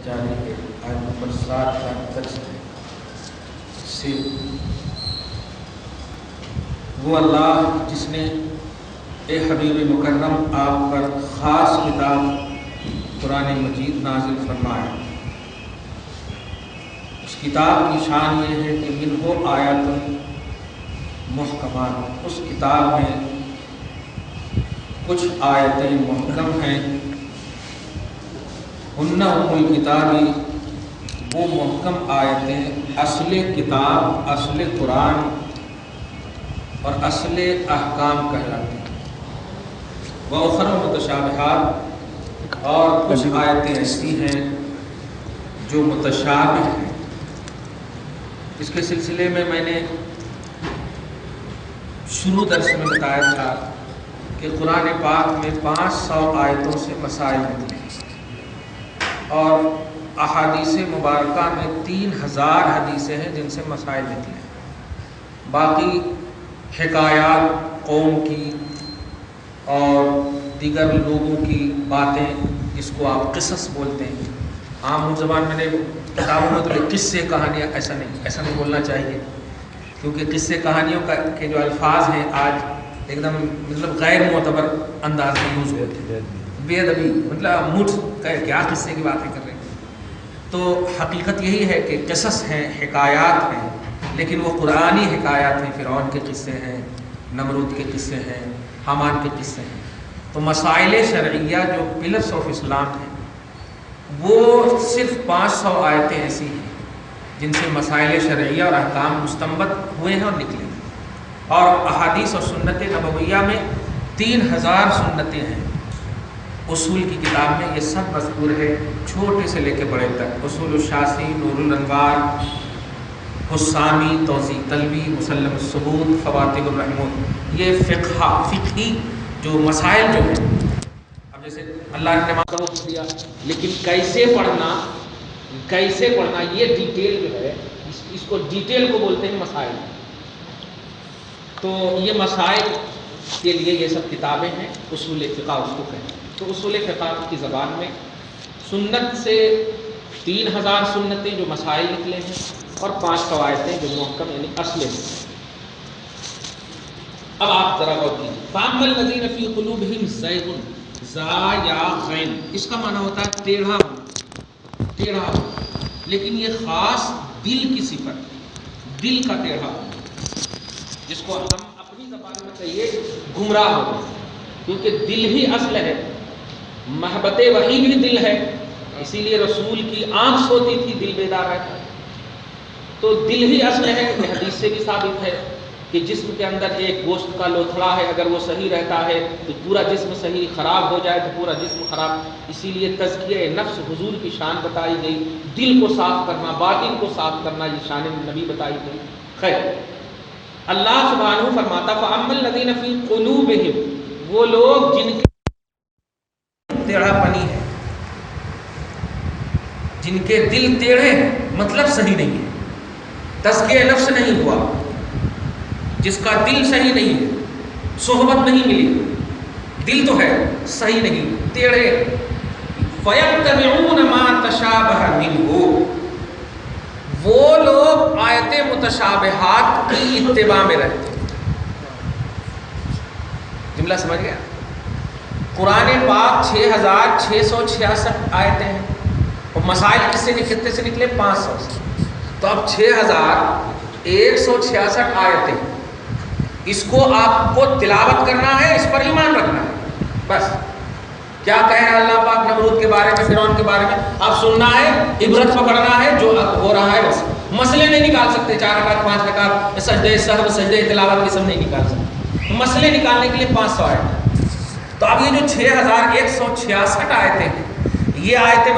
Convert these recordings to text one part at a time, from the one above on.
جاری ہے آیت نمبر 7 کا درس ہے سے وہ اللہ جس نے اے حبیب مکرم آپ پر خاص کتاب قرآن مجید نازل فرمایا. اس کتاب کی شان یہ ہے کہ منہ آیات محکمات، اس کتاب میں کچھ آیتیں محکم ہیں. ہن ام الکتابی، وہ محکم آیتیں اصل کتاب، اصل قرآن اور اصل احکام کہلاتی ہیں. وأخر متشابہات، اور کچھ آیتیں ایسی ہیں جو متشابہ ہیں. اس کے سلسلے میں نے شروع درس میں بتایا تھا کہ قرآن پاک میں 500 آیتوں سے مسائل نکلے اور احادیث مبارکہ میں 3000 حدیثیں ہیں جن سے مسائل نکلے. باقی حکایات قوم کی اور دیگر لوگوں کی باتیں، جس کو آپ قصص بولتے ہیں، عام زبان میں نے کتابوں میں تو قصے کہانیاں، ایسا نہیں بولنا چاہیے، کیونکہ قصے کہانیوں کے جو الفاظ ہیں آج ایک دم مطلب غیر معتبر انداز میں یوز ہوتے ہیں، بے ادبی، مطلب مٹھ کیا قصے کی باتیں کر رہے ہیں. تو حقیقت یہی ہے کہ قصص ہیں، حکایات ہیں، لیکن وہ قرآنی حکایات ہیں. فرعون کے قصے ہیں، نمرود کے قصے ہیں، حامان کے قصے ہیں. تو مسائل شرعیہ جو پلرس آف اسلام ہیں، وہ صرف 500 آیتیں ایسی ہیں جن سے مسائل شرعیہ اور احکام مستنبط ہوئے ہیں اور نکلے ہیں. اور احادیث اور سنت نبویہ میں 3000 سنتیں ہیں. اصول کی کتاب میں یہ سب مذکور ہے، چھوٹے سے لے کے بڑے تک. اصول الشاسی، نور الانوار، حسامی، توضیح طلبی، مسلم الثبوت، خواتم الرحمود، یہ فقہی جو مسائل جو ہیں. اب جیسے اللہ نے نماز کا وقت دیا، لیکن کیسے پڑھنا یہ ڈیٹیل جو ہے، اس کو ڈیٹیل کو بولتے ہیں مسائل. تو یہ مسائل کے لیے یہ سب کتابیں ہیں، اصول فقہ اس کو کہیں. تو اصول فقہ کی زبان میں سنت سے 3000 سنتیں جو مسائل نکلے ہیں اور 500 آیتیں جو محکم یعنی اصل ہیں. اب آپ ذرا غور کیجیے. فَأَمَّا الَّذِينَ فِي قُلُوبِهِمْ زَيْغٌ، زا یا غین، اس کا معنی ہوتا ہے ٹیڑھا ہونا، لیکن یہ خاص دل کی صفت ہے، دل کا ٹیڑھا ہونا، جس کو ہم اپنی زبان میں کہیے گمراہ ہونا، کیونکہ دل ہی اصل ہے. محبت وحی بھی دل ہے، اسی لیے رسول کی آنکھ سوتی تھی، دل بیدار رہتا. تو دل ہی اصل ہے. کہ حدیث سے بھی ثابت ہے کہ جسم کے اندر ایک گوشت کا لوتھڑا ہے، اگر وہ صحیح رہتا ہے تو پورا جسم صحیح، خراب ہو جائے تو پورا جسم خراب. اسی لیے تزکیہ نفس حضور کی شان بتائی گئی، دل کو صاف کرنا، باطن کو صاف کرنا، یہ شان نبی بتائی گئی. خیر، اللہ سبحانہ فرماتا فَأَمَّا الَّذِينَ فِي قُلُوبِهِمْ، وہ لوگ جن کے ٹیڑھا پنی ہے، جن کے دل ٹیڑھے ہیں، مطلب صحیح نہیں ہے، تزکیہ نفس نہیں ہوا، جس کا دل صحیح نہیں ہے، صحبت نہیں ملی، دل تو ہے صحیح نہیں، ٹیڑھے. فَيَتَّبِعُونَ مَا تَشَابَهَ مِنْهُ، وہ لوگ آیت متشابہات کی اتباع میں رہتے ہیں. جملہ سمجھ گیا؟ قرآن پاک 6666 آیتیں ہیں اور مسائل کس سے کتنے سے نکلے؟ 500 سے. تو اب 6166 آیتیں، اس کو آپ کو تلاوت کرنا ہے، اس پر ایمان رکھنا ہے. بس کیا کہہ رہا ہے اللہ پاک نمرود کے بارے میں، فرعون کے بارے میں، اب سننا ہے، عبرت پکڑنا ہے، جو اب ہو رہا ہے بس. مسئلے نہیں نکال سکتے، 4 رکعت 5 رکعت، سجدے سہو، سجدے تلاوت، یہ سب نہیں نکال سکتے. مسئلے نکالنے کے لیے 500 آیتیں. تو اب یہ جو 6166 آیتیں ہیں، یہ آیت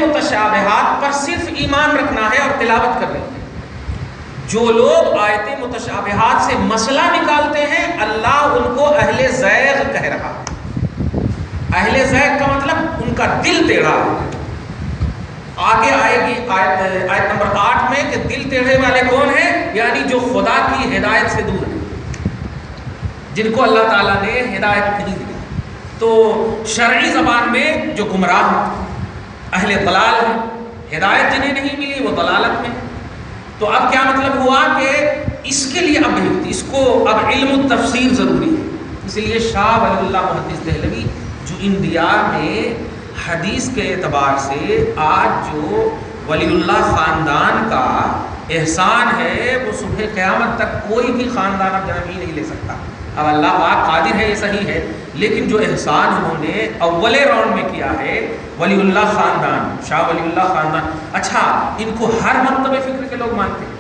متشابہات پر صرف ایمان رکھنا ہے اور تلاوت کرنی ہے. جو لوگ آیت متشابہات سے مسئلہ نکالتے ہیں، اللہ ان کو اہل زیغ کہہ رہا ہے. اہل زیغ کا مطلب ان کا دل ٹیڑھا ہے. آگے آئے گی آیت نمبر 8 میں کہ دل ٹیڑھے والے کون ہیں، یعنی جو خدا کی ہدایت سے دور ہیں، جن کو اللہ تعالیٰ نے ہدایت نہیں دی. تو شرعی زبان میں جو گمراہ ہیں، اہل ضلال ہیں، ہدایت جنہیں نہیں ملی وہ ضلالت میں۔ تو اب کیا مطلب ہوا کہ اس کے لیے اب اس کو اب علم التفسیر ضروری ہے۔ اس لیے شاہ ولی اللہ محدث دہلوی جو انڈیا میں حدیث کے اعتبار سے آج جو ولی اللہ خاندان کا احسان ہے وہ صبح قیامت تک کوئی بھی خاندان اب جنم ہی نہیں لے سکتا۔ اب اللہ پاک قادر ہے، یہ صحیح ہے، لیکن جو احسان انہوں نے اولے راؤنڈ میں کیا ہے ولی اللہ خاندان، شاہ ولی اللہ خاندان، اچھا ان کو ہر مکتب فکر کے لوگ مانتے ہیں،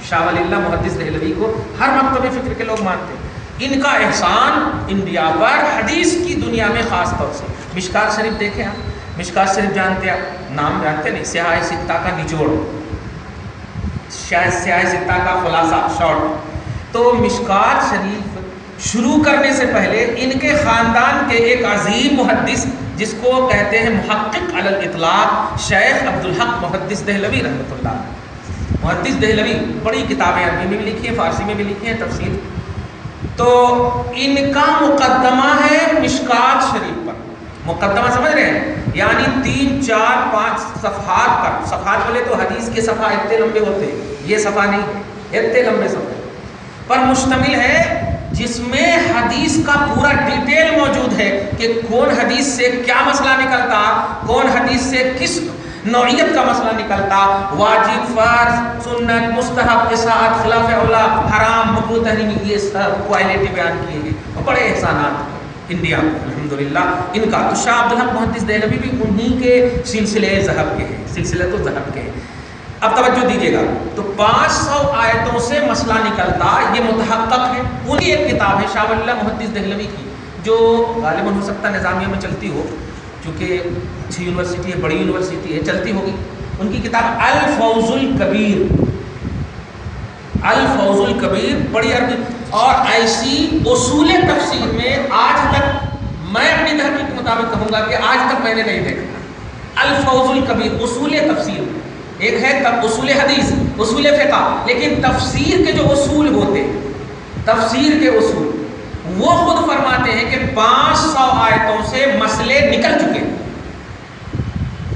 شاہ ولی اللہ محدث دہلوی کو ہر مکتب فکر کے لوگ مانتے ہیں۔ ان کا احسان انڈیا پر حدیث کی دنیا میں خاص طور سے، مشکات شریف دیکھیں آپ، مشکات شریف جانتے آپ، نام جانتے نہیں، سیاہ ستہ کا نچوڑ، سیاہ ستہ کا خلاصہ شارٹ۔ تو مشکات شریف شروع کرنے سے پہلے ان کے خاندان کے ایک عظیم محدث جس کو کہتے ہیں محقق علی الاطلاق شیخ عبدالحق محدث دہلوی رحمۃ اللہ، محدث دہلوی، بڑی کتابیں عربی میں بھی لکھی ہیں، فارسی میں بھی لکھی ہیں، تفسیر۔ تو ان کا مقدمہ ہے مشکات شریف پر، مقدمہ سمجھ رہے ہیں، یعنی 3 4 5 صفحات پر، صفحات بولے تو حدیث کے صفحہ اتنے لمبے ہوتے ہیں، یہ صفحہ نہیں، اتنے لمبے صفحے پر مشتمل ہے، جس میں حدیث کا پورا ڈیٹیل موجود ہے کہ کون حدیث سے کیا مسئلہ نکلتا، کون حدیث سے کس نوعیت کا مسئلہ نکلتا، واجب، فرض، سنت، مستحب، اساعت، خلاف اولا، حرام، مکروہ، تحریمی، یہ سب کوالٹی بیان کیے ہیں، اور بڑے احسانات انڈیا کو الحمدللہ ان کا۔ تو شاہ عبدالحق محدث دہلوی بھی انہی کے سلسلے ذہب کے ہیں، سلسلہ تو ذہب کے ہیں۔ اب توجہ دیجیے گا، تو 500 آیتوں سے مسئلہ نکلتا، یہ متحقق ہے، انہی ایک کتاب ہے شاہ ولی اللہ محدث دہلوی کی، جو غالباً ہو سکتا نظامیہ میں چلتی ہو، چونکہ اچھی یونیورسٹی ہے، بڑی یونیورسٹی ہے، چلتی ہوگی، ان کی کتاب الفوز الکبیر، الفوز الکبیر، بڑی عربی، اور ایسی اصول تفسیر میں آج تک میں اپنی تحقیق کے مطابق کہوں گا کہ آج تک میں نے نہیں دیکھا۔ الفوز الکبیر اصول تفسیر، ایک ہے تب اصول حدیث، اصول فقہ، لیکن تفسیر کے جو اصول ہوتے ہیں، تفسیر کے اصول، وہ خود فرماتے ہیں کہ 500 آیتوں سے مسئلے نکل چکے ہیں۔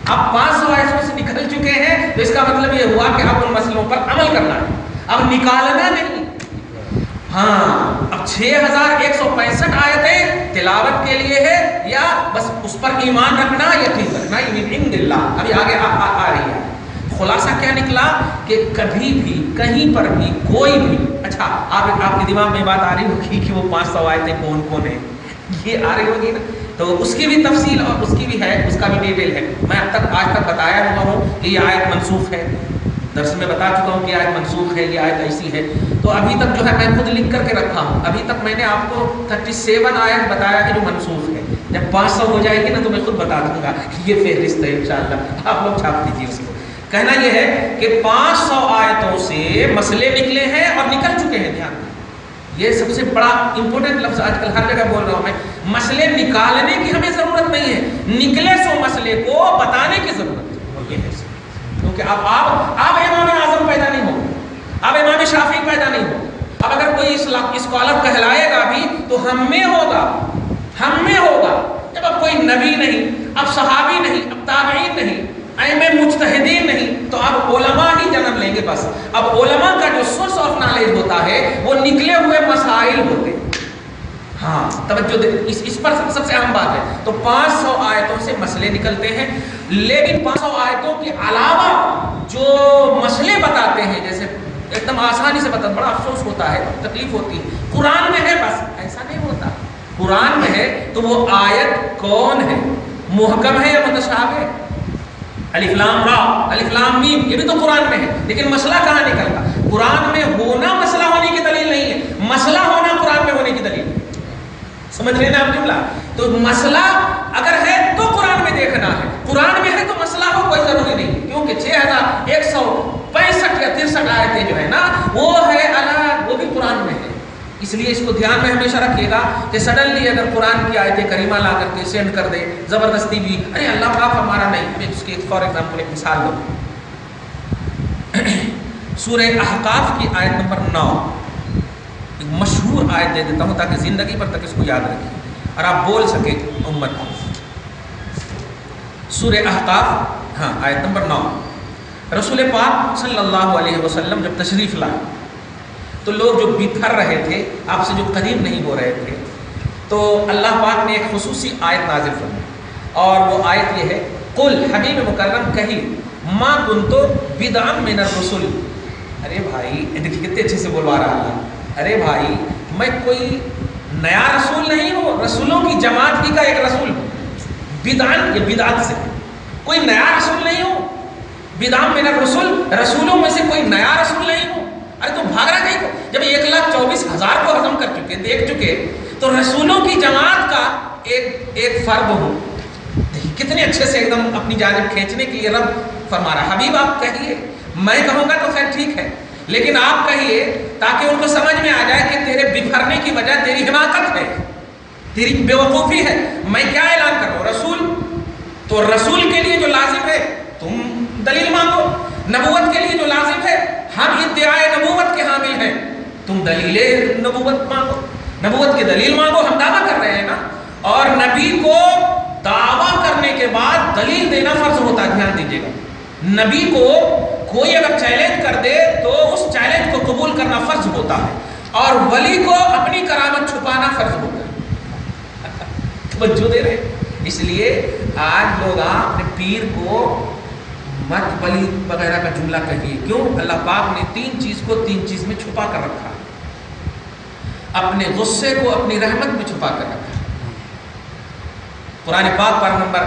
اب 500 آیتوں سے نکل چکے ہیں تو اس کا مطلب یہ ہوا کہ اب ان مسئلوں پر عمل کرنا ہے، اب نکالنا نہیں۔ ہاں، اب 6165 آیتیں تلاوت کے لیے ہے، یا بس اس پر ایمان رکھنا، یقین رکھنا، من اللہ، ابھی آگے آ رہی ہے۔ خلاصہ کیا نکلا کہ کبھی بھی کہیں پر بھی کوئی بھی، اچھا آپ کے دماغ میں بات آ رہی ہوگی کہ وہ 500 آیتیں کون کون ہیں، یہ آ رہی ہوگی نا، تو اس کی بھی تفصیل اور اس کی بھی ہے، اس کا بھی ڈیٹیل ہے۔ میں اب تک آج تک بتایا ہوا ہوں کہ یہ آیت منسوخ ہے، درس میں بتا چکا ہوں کہ یہ آیت منسوخ ہے، یہ آیت ایسی ہے، تو ابھی تک جو ہے میں خود لکھ کر کے رکھا ہوں، ابھی تک میں نے آپ کو 37 آیت بتایا کہ جو منسوخ ہے، جب 500 ہو جائے گی نا تو میں خود بتا دوں گا، یہ فہرست ہے انشاءاللہ، آپ لوگ چھاپ دیجیے اس کو۔ کہنا یہ ہے کہ 500 آیتوں سے مسئلے نکلے ہیں اور نکل چکے ہیں، دھیان دیں، یہ سب سے بڑا امپورٹنٹ لفظ آج کل ہر جگہ بول رہا ہوں میں، مسئلے نکالنے کی ہمیں ضرورت نہیں ہے، نکلے سو مسئلے کو بتانے کی ضرورت ہے، اور یہ ہے، کیونکہ اب امام اعظم پیدا نہیں ہو، اب امام شافعی پیدا نہیں ہو، اب اگر کوئی اسکالر کہلائے گا بھی تو ہم میں ہوگا، ہم میں ہوگا، جب اب کوئی نبی نہیں، اب صحابی نہیں، اب تابعین نہیں، ائمہ مجتہدین نہیں، تو اب علماء ہی جنم لیں گے بس۔ اب علماء کا جو سورس آف نالج ہوتا ہے وہ نکلے ہوئے مسائل ہوتے ہیں۔ ہاں توجہ دے، اس پر سب سے اہم بات ہے۔ تو 500 آیتوں سے مسئلے نکلتے ہیں، لیکن 500 آیتوں کے علاوہ جو مسئلے بتاتے ہیں، جیسے ایک دم آسانی سے بتا، بڑا افسوس ہوتا ہے، تکلیف ہوتی ہے، قرآن میں ہے بس، ایسا نہیں ہوتا۔ قرآن میں ہے تو وہ آیت کون ہے، محکم ہے یا متشابہ ہے؟ الف لام را، الف لام میم، یہ بھی تو قرآن میں ہے، لیکن مسئلہ کہاں نکلتا؟ قرآن میں ہونا مسئلہ ہونے کی دلیل نہیں ہے، مسئلہ ہونا قرآن میں ہونے کی دلیل ہے۔ سمجھ رہے نا آپ جملہ؟ تو مسئلہ اگر ہے تو قرآن میں دیکھنا ہے، قرآن میں ہے تو مسئلہ ہو کوئی ضروری نہیں، کیونکہ 6165 یا 63 آیتیں جو ہے نا وہ ہے الگ، وہ بھی قرآن میں ہے۔ اس لیے اس کو دھیان میں ہمیشہ رکھیے گا کہ سڈنلی اگر قرآن کی آیت کریمہ لا کر کے سینڈ کر دے زبردستی بھی، ارے اللہ پاک ہمارا نہیں، میں اس کی فار ایگزامپل ایک مثال دوں، سورہ احقاف کی آیت نمبر 9، ایک مشہور آیت دے دیتا ہوں تاکہ زندگی پر تک اس کو یاد رکھیں اور آپ بول سکیں امت کو۔ سورہ احقاف، ہاں آیت نمبر 9۔ رسول پاک صلی اللہ علیہ وسلم جب تشریف لائے تو لوگ جو بپھر رہے تھے، آپ سے جو قریب نہیں ہو رہے تھے، تو اللہ پاک نے ایک خصوصی آیت نازل فرمائی، اور وہ آیت یہ ہے، قل حبیب مکرم کہی، ما کنتو بدعا من الرسل۔ ارے بھائی دیکھیے کتنے اچھے سے بولوا رہا اللہ، ارے بھائی میں کوئی نیا رسول نہیں ہوں، رسولوں کی جماعت ہی کا ایک رسول ہوں۔ بدعن یہ بدعت سے، کوئی نیا رسول نہیں ہوں، بدعا من الرسل، رسولوں میں سے کوئی نیا رسول نہیں ہوں۔ ارے تو بھاگ رہا کہیں کو، جب 1,24,000 کو ہضم کر چکے، دیکھ چکے، تو رسولوں کی جماعت کا ایک فرد ہوں۔ کتنے اچھے سے ایک دم اپنی جانب کھینچنے کے لیے رب فرما رہا ہے، حبیب آپ کہیے، میں کہوں گا تو خیر ٹھیک ہے، لیکن آپ کہیے تاکہ ان کو سمجھ میں آ جائے کہ تیرے بپھرنے کی وجہ تیری حماقت ہے، تیری بے وقوفی ہے۔ میں کیا اعلان کر رہا ہوں؟ رسول، تو رسول کے لیے جو لازم ہے تم دلیل مانگو، نبوت کے لیے جو لازم ہے، ہم ادعائے نبوت کے حامل ہیں، تم دلیل نبوت مانگو، نبوت کی دلیل مانگو، ہم دعویٰ کر رہے ہیں نا۔ اور نبی کو دعویٰ کرنے کے بعد دلیل دینا فرض ہوتا ہے، دھیان دیجیے گا، نبی کو کوئی اگر چیلنج کر دے تو اس چیلنج کو قبول کرنا فرض ہوتا ہے، اور ولی کو اپنی کرامت چھپانا فرض ہوتا ہے۔ توجہ دے رہے، اس لیے آج لوگ اپنے پیر کو مت ولی وغیرہ کا جملہ کہیے، کیوں؟ اللہ پاک نے 3 چیز کو 3 چیز میں چھپا کر رکھا، اپنے غصے کو اپنی رحمت میں چھپا کر رکھا۔ قرآن پاک پر نمبر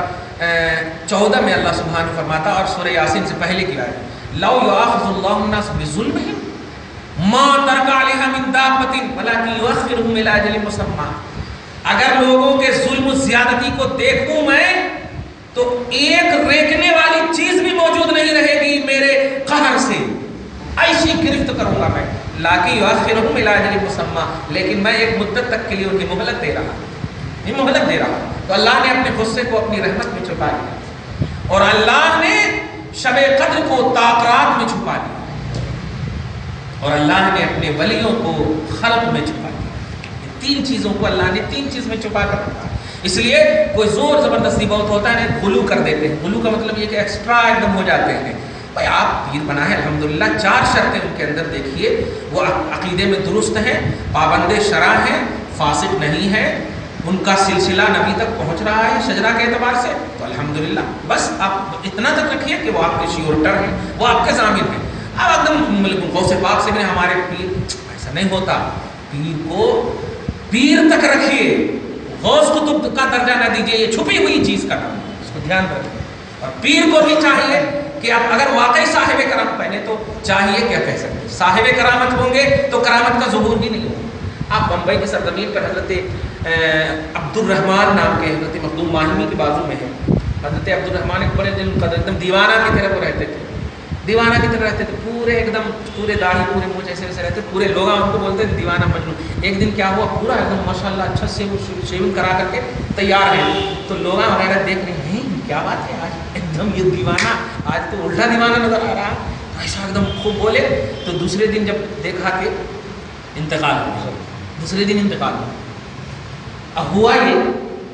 14 میں اللہ سبحانہ فرماتا، اور سورہ یاسین سے پہلے کی آیت، لو یؤاخذ اللہ الناس بظلمہم ما ترک علیہا من دابۃ ولکن یؤخرہم الی اجل مسمى۔ اگر لوگوں کے ظلم و زیادتی کو دیکھوں میں تو ایک ریکنے والی چیز بھی موجود نہیں رہے گی میرے قہر سے، ایسی گرفت کروں گا میں، لاکن یؤخرہم الی اجل مسمى، لیکن میں ایک مدت تک کے لیے ان کی مہلت دے رہا ہوں، یہ مہلت دے رہا ہوں۔ تو اللہ نے اپنے غصے کو اپنی رحمت میں چھپا لیا، اور اللہ نے شب قدر کو طاقرات میں چھپا لیا، اور اللہ نے اپنے ولیوں کو خلق میں چھپا لیا۔ یہ 3 چیزوں کو اللہ نے 3 چیز میں چھپا کر رکھا۔ اس لیے کوئی زور زبردستی بہت ہوتا ہے، غلو کر دیتے ہیں۔ غلو کا مطلب یہ کہ ایکسٹرا ایک دم ہو جاتے ہیں۔ بھائی آپ پیر بنا ہے الحمدللہ، 4 شرطیں ان کے اندر دیکھیے، وہ عقیدے میں درست ہیں، پابند شرع ہیں، فاسق نہیں ہے، ان کا سلسلہ نبی تک پہنچ رہا ہے شجرہ کے اعتبار سے، تو الحمدللہ بس آپ اتنا تک رکھیے کہ وہ آپ کے شیورٹر ہیں، وہ آپ کے ضامن ہیں۔ اب ایک دم غوث پاک سے ہمارے پیر، ایسا نہیں ہوتا، پیر کو پیر تک رکھیے، غوث قطب کا درجہ نہ دیجیے، یہ چھپی ہوئی چیز کا نام ہے، اس کو دھیان رکھیے۔ اور پیر کو بھی چاہیے کہ آپ اگر واقعی صاحب کرامت پہنے تو چاہیے کیا کہہ سکتے، صاحب کرامت ہوں گے تو کرامت کا ظہور بھی نہیں ہوگا۔ آپ بمبئی کی سرزمین پر حضرت عبد الرحمن نام کے حضرت مخدوم ماہمی کے بازو میں ہے، حضرت عبد الرحمن ایک بڑے دل ایک دم دیوانہ کی طرح وہ رہتے تھے، دیوانہ کی طرح رہتے تھے، پورے ایک دم پورے داڑھی پورے منہ ایسے ویسے رہتے، پورے لوگ ان کو بولتے تھے دیوانہ مجنون۔ ایک دن کیا ہوا، پورا ایک دم ماشاء اللہ اچھا سے وہ شیونگ کرا کر کے تیار ہیں، تو لوگ وغیرہ دیکھ رہے ہیں کیا بات ہے، آج ایک دم یہ دیوانہ، آج تو الٹا دیوانہ نظر آ رہا، ایسا ایک دم خوب بولے۔ تو دوسرے دن جب دیکھا کہ انتقال ہو گیا، دوسرے دن انتقال ہوا۔ اب ہوا یہ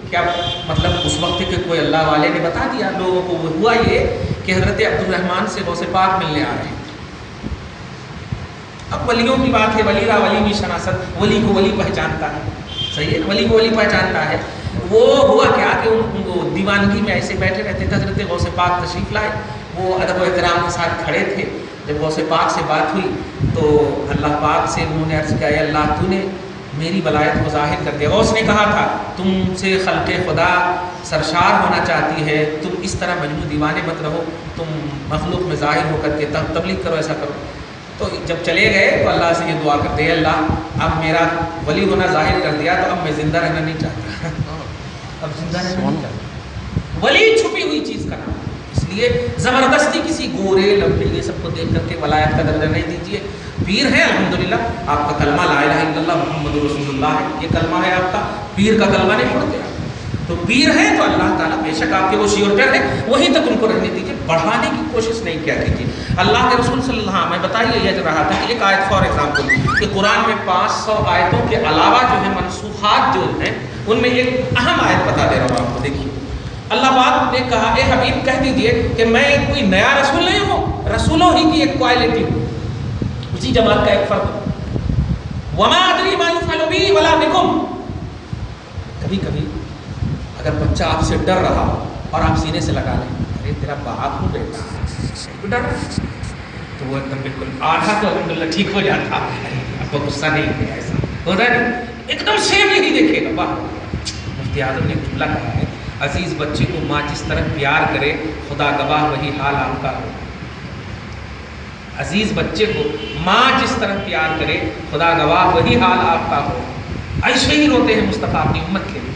کیا مطلب، اس وقت کے کوئی اللہ والے نے بتا دیا لوگوں کو، وہ ہوا یہ کہ حضرت عبد الرحمن سے غوث پاک ملنے آ رہے ہیں۔ اب ولیوں کی بات ہے، ولی را ولی بھی شناست، ولی کو ولی پہچانتا ہے، صحیح ہے، ولی کو ولی پہچانتا ہے۔ وہ ہوا کیا کہ وہ دیوانگی میں ایسے بیٹھے رہتے تھے، حضرت غوث پاک تشریف لائے، وہ ادب و احترام کے ساتھ کھڑے تھے۔ جب غوث پاک سے بات ہوئی تو اللہ پاک سے انہوں نے عرض کیا، اے اللہ تو نے میری ولایت کو ظاہر کر دیا۔ غوث نے کہا تھا تم سے خلق خدا سرشار ہونا چاہتی ہے، تم اس طرح مجنون دیوانے مت رہو، تم مخلوق میں ظاہر ہو کر کے تبلیغ کرو، ایسا کرو۔ تو جب چلے گئے تو اللہ سے یہ دعا کرتے ہیں، اللہ اب میرا ولی ہونا ظاہر کر دیا تو اب میں زندہ رہنا نہیں چاہتا، اب زندہ رہنا نہیں چاہتا۔ ولی چھپی ہوئی چیز کا نام، اس لیے زبردستی کسی گورے لمبے یہ سب کو دیکھ کر کے ولایت کا درجہ نہیں دیجیے۔ پیر ہے الحمدللہ، آپ کا کلمہ لا الہ الا اللہ محمد رسول اللہ ہے، یہ کلمہ ہے آپ کا، پیر کا کلمہ نہیں پڑھتے آپ، تو پیر ہے تو اللہ تعالیٰ بے شک آپ کے وہ شیورٹر ہے، وہیں تک ان کو رہنے دیجیے، بڑھانے کی کوشش نہیں کیا کیجیے۔ اللہ کے رسول صلی اللہ علیہ وسلم میں بتائیے یہ رہا تھا کہ ایک آیت فار ایگزامپل کہ قرآن میں 500 آیتوں کے علاوہ جو ہے منسوخات جو ہیں ان میں ایک اہم آیت بتا دے رہا ہوں آپ کو، دیکھیے اللہ پاک نے کہا اے حبیب کہہ دیجئے کہ میں کوئی نیا رسول نہیں ہوں، رسولوں ہی کی ایک کوالٹی ہوں، اسی جماعت کا ایک فرد ہوں۔ وما ادری ما یفعل بی ولا بکم، کبھی کبھی اگر بچہ آپ سے ڈر رہا اور آپ سینے سے لگا لیں، ارے تیرا باپ ہوں بیٹا تو ڈر، تو وہ ایک دم بالکل آدھا تو الحمدللہ ٹھیک ہو جاتا، اب وہ غصہ نہیں ہے، ایسا ہوتا نہیں، ایک دم سیم یہی دیکھے گا۔ واہ، مفتی اعظم نے جملہ کہا ہے، عزیز بچے کو ماں جس طرح پیار کرے خدا گواہ وہی حال آپ کا ہو۔ عزیز بچے کو ماں جس طرح پیار کرے خدا گواہ وہی حال آپ کا ہو۔ ایسے ہی روتے ہیں مصطفیٰ اپنی امت کے لیے،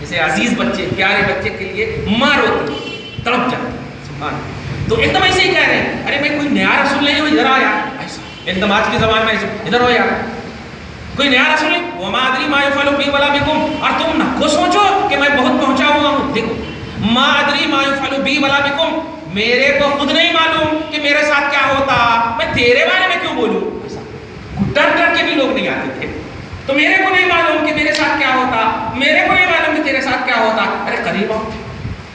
جیسے عزیز بچے پیارے بچے کے لیے ماں روتی ہے، تڑپ جاتی ہے، سبحان اللہ۔ تو ایک دم ایسے ہی کہہ رہے ہیں، ارے میں کوئی نیا رسول نہیں ہوں، ادھر آیا، ایسا ایک دم آج کی زبان میں ایسے ادھر ہو یار، کوئی نیا رسول نہیں، وما ادری ما یفعل بی ولا بکم، اور تم نہ کو سوچو کہ میں بہت پہنچا ہوا ہوں۔ دیکھو، ما ادری ما یفعل بی ولا بکم، میرے کو خود نہیں معلوم کہ میرے ساتھ کیا ہوتا، میں تیرے بارے میں کیوں بولوں، ایسا ڈر ڈر کے بھی لوگ نہیں آتے تھے، تو میرے کو نہیں معلوم کہ میرے ساتھ کیا ہوتا، میرے کو نہیں معلوم کہ تیرے ساتھ کیا ہوتا۔ ارے قریب آؤ،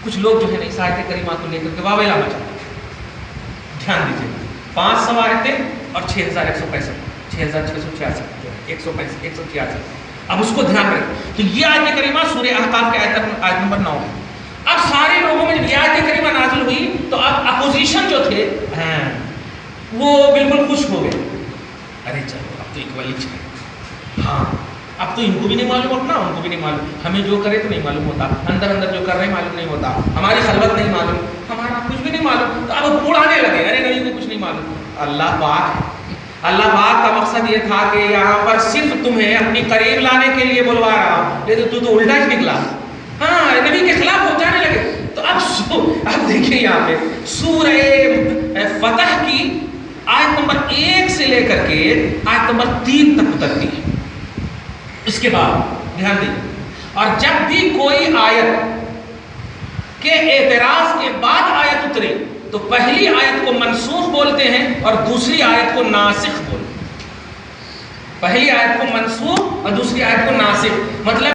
کچھ لوگ جو ہے نہیں ساتھ کریمہ کو لے کر کے واویلا مچاتے ہیں۔ دھیان دیجیے، 5 سوارتیں اور 6165، 6666، 166، اب اس کو دھیان رکھیں۔ تو یہ آیت کریمہ سورہ احقاف کے آیت نمبر 9 ہے۔ اب سارے لوگوں میں جب یہ آیت کریمہ نازل ہوئی تو اب اپوزیشن جو تھے وہ بالکل خوش ہو گئے، ارے چلو اب تو ایکولی ہے، ہاں اب تو ان کو بھی نہیں معلوم اپنا، ان کو بھی نہیں معلوم، ہمیں جو کرے تو نہیں معلوم ہوتا، اندر اندر جو کر رہے ہیں معلوم نہیں ہوتا، ہماری خلوت نہیں معلوم، ہمارا کچھ بھی نہیں معلوم، تو اب اڑانے لگے، ارے نبی کو کچھ نہیں معلوم۔ اللہ پاک ہے، اللہ پاک کا مقصد یہ تھا کہ یہاں پر صرف تمہیں اپنی قریب لانے کے لیے بلوا رہا ہوں، لیکن تو الٹا ہی نکلا، ہاں نبی کے خلاف ہو جانے لگے۔ تو اب دیکھیں یہاں پہ سورہ فتح کی آیت نمبر 1 سے لے کر کے آیت نمبر 3 تک اترتی ہے۔ اس کے بعد دھیان دیں، اور جب بھی کوئی آیت کے اعتراض کے بعد آیت اترے تو پہلی آیت کو منسوخ بولتے ہیں اور دوسری آیت کو ناسخ بولتے ہیں۔ پہلی آیت کو منسوخ اور دوسری آیت کو ناسخ، مطلب